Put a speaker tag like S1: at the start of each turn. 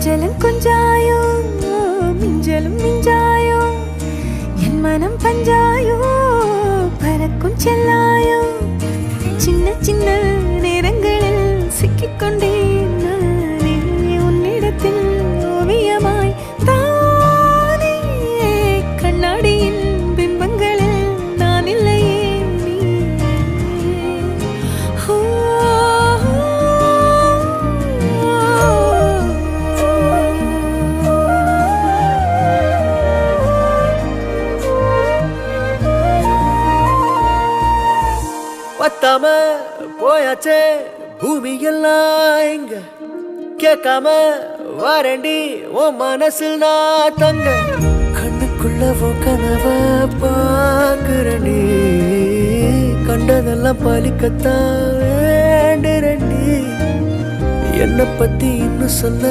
S1: கொஞ்சலும் கொஞ்சாயோ மிஞ்சலும் மிஞ்சாயோ என் மனம் பஞ்சாயோ பறக்கும் செல்லாயோ சின்ன சின்ன நேரங்களில் சிக்கிக்கொண்டேன் நானே உன்னிடத்தில் ஓவியமாய் தானே கண்ணாடியின் பிம்பங்களில் நான் இல்லையே நீ
S2: பத்தாம போயாச்சே பூமி எல்லாம் இங்க கேட்காம வாரண்டி உன் மனசில் நான் தங்க கண்ணுக்குள்ள கனவ பாக்குறண்டி கண்டதெல்லாம் பலிக்கத்தான் வேண்டுறண்டி என்னை பத்தி இன்னும் சொல்ல